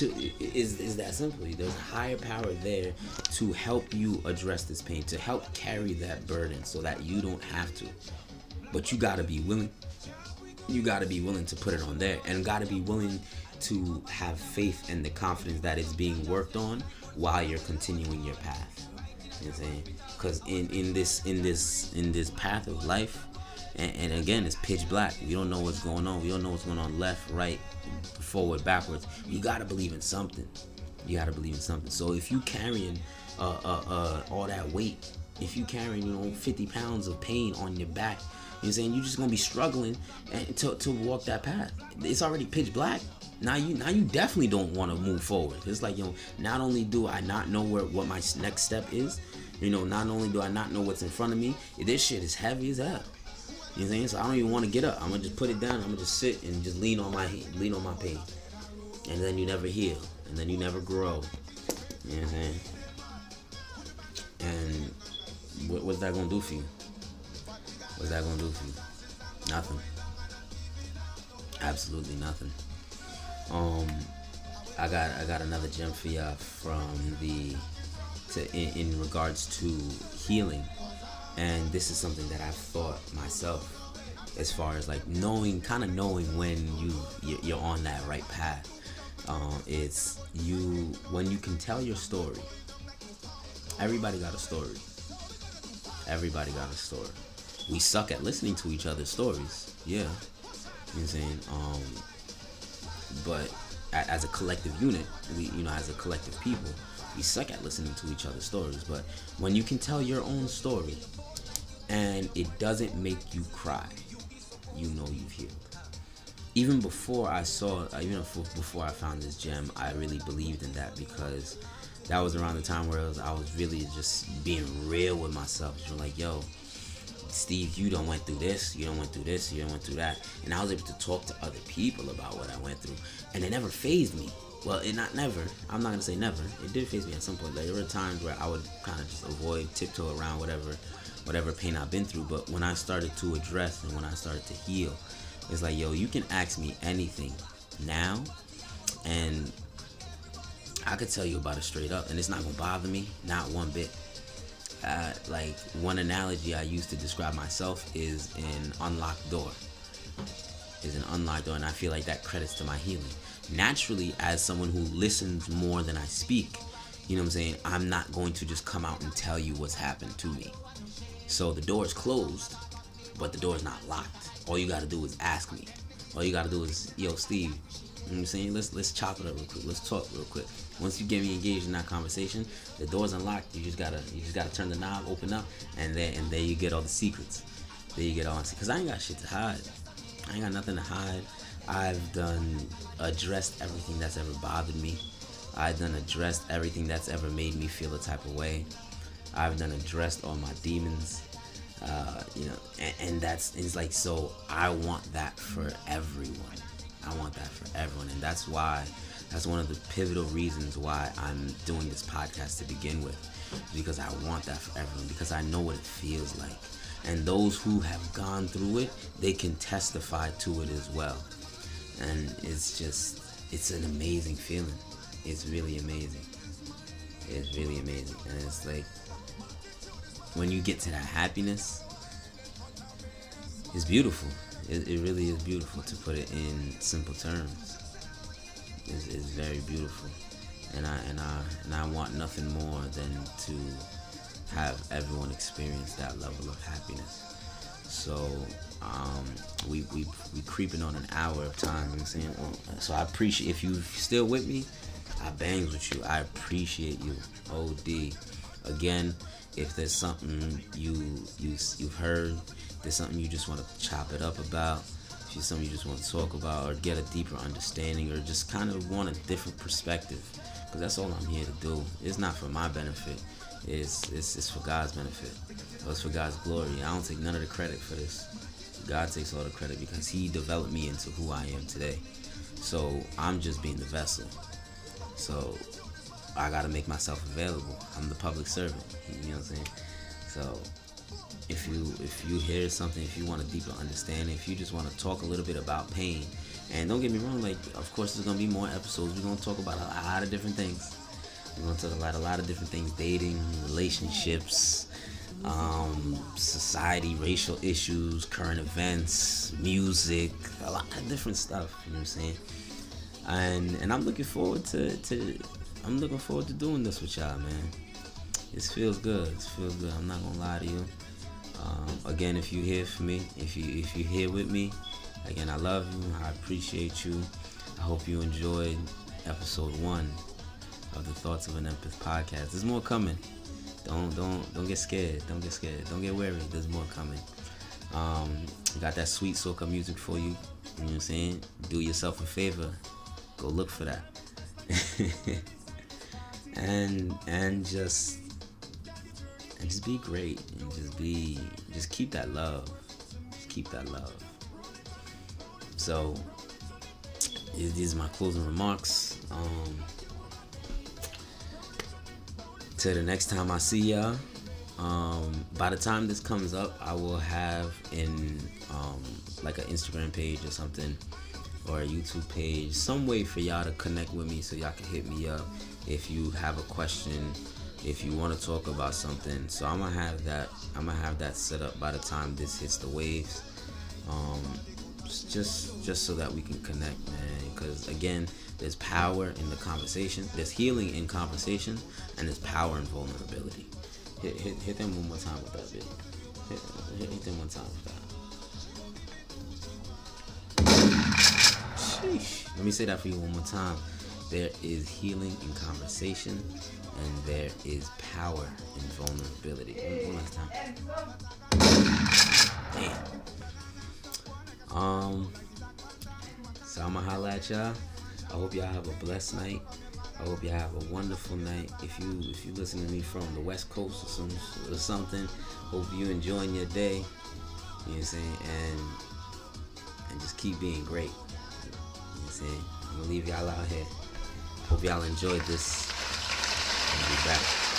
is that simple. There's a higher power there to help you address this pain, to help carry that burden so that you don't have to. But you gotta be willing. You gotta be willing to put it on there, and gotta be willing to have faith and the confidence that it's being worked on while you're continuing your path. You know what I'm saying? Because in this path of life, and again, it's pitch black. We don't know what's going on. We don't know what's going on left, right, forward, backwards. You gotta believe in something. You gotta believe in something. So if you carrying all that weight, if you carrying 50 pounds of pain on your back, you know what I'm saying, you're just gonna be struggling to walk that path. It's already pitch black. Now you definitely don't want to move forward. It's like, not only do I not know what my next step is, not only do I not know what's in front of me, this shit is heavy as hell. You know what I'm saying? So I don't even want to get up. I'm gonna just put it down. I'm gonna just sit and just lean on my pain, and then you never heal, and then you never grow. You know what I'm saying? And what's that gonna do for you? What's that gonna do for you? Nothing. Absolutely nothing. I got another gem for y'all in regards to healing, and this is something that I've thought myself, as far as like knowing when you're on that right path. It's when you can tell your story. Everybody got a story. Everybody got a story. We suck at listening to each other's stories. Yeah. You know what I'm saying? But as a collective unit, as a collective people, we suck at listening to each other's stories. But when you can tell your own story and it doesn't make you cry, you've healed. Even before I found this gem, I really believed in that, because that was around the time where I was really just being real with myself. Just like, yo, Steve, you done went through this, you done went through this, you done went through that. And I was able to talk to other people about what I went through. And it never fazed me. Well, I'm not going to say never. It did faze me at some point. Like, there were times where I would kind of just avoid, tiptoe around whatever pain I've been through. But when I started to address and when I started to heal, it's like, yo, you can ask me anything now, and I could tell you about it straight up, and it's not going to bother me, not one bit. Like, one analogy I use to describe myself is an unlocked door. And I feel like that credits to my healing. Naturally, as someone who listens more than I speak, you know what I'm saying, I'm not going to just come out and tell you what's happened to me. So the door is closed, but the door is not locked. All you gotta do is ask me. All you gotta do is, yo, Steve, you know what I'm saying, let's chop it up real quick. Let's talk real quick. Once you get me engaged in that conversation, the door's unlocked. You just gotta turn the knob, open up, and there you get all the secrets. Because I ain't got shit to hide. I ain't got nothing to hide. I've addressed everything that's ever bothered me. I've addressed everything that's ever made me feel a type of way. I've addressed all my demons. And it's like, so I want that for everyone. And that's one of the pivotal reasons why I'm doing this podcast to begin with, because I want that for everyone, because I know what it feels like. And those who have gone through it, they can testify to it as well. And it's an amazing feeling. It's really amazing. And it's like, when you get to that happiness, it's beautiful. It really is beautiful, to put it in simple terms. It's very beautiful, and I want nothing more than to have everyone experience that level of happiness. So we creeping on an hour of time. You know what I'm saying? So I appreciate, if you still with me, I bangs with you. I appreciate you, OD. Again, if there's something you've heard, there's something you just want to chop it up about, if there's something you just want to talk about or get a deeper understanding, or just kind of want a different perspective, because that's all I'm here to do. It's not for my benefit. It's for God's benefit. It's for God's glory. I don't take none of the credit for this. God takes all the credit, because He developed me into who I am today. So I'm just being the vessel. So I gotta make myself available. I'm the public servant. You know what I'm saying? So if you hear something, if you want a deeper understanding, if you just want to talk a little bit about pain, and don't get me wrong, like of course there's gonna be more episodes. We're gonna talk about a lot of different things. We're gonna talk about a lot of different things: dating, relationships, society, racial issues, current events, music, a lot of different stuff. You know what I'm saying? And I'm looking forward to doing this with y'all, man. It feels good. It feels good. I'm not gonna lie to you. Again, if you here for me, if you here with me, again, I love you. I appreciate you. I hope you enjoyed episode 1 of the Thoughts of an Empath podcast. There's more coming. Don't get scared. Don't get scared. Don't get worried. There's more coming. Got that sweet soca music for you. You know what I'm saying? Do yourself a favor. Go look for that. and just be great, and just keep that love. Just keep that love. So these are my closing remarks. Till the next time I see y'all. By the time this comes up, I will have in like an Instagram page or something, or a YouTube page, some way for y'all to connect with me, so y'all can hit me up if you have a question, if you want to talk about something. So I'm gonna have that set up by the time this hits the waves, just so that we can connect, man. Because again, there's power in the conversation, there's healing in conversation, and there's power in vulnerability. Hit them one more time with that video. Hit them one time with that. Sheesh. Let me say that for you one more time. There is healing in conversation, and there is power in vulnerability. One last time. Damn. So I'm gonna holla at y'all. I hope y'all have a blessed night. I hope y'all have a wonderful night. If you listen to me from the West Coast or something, hope you enjoying your day. You know what I'm saying? And just keep being great. You know what I'm saying? I'm gonna leave y'all out here. Hope y'all enjoyed this. I'll be back.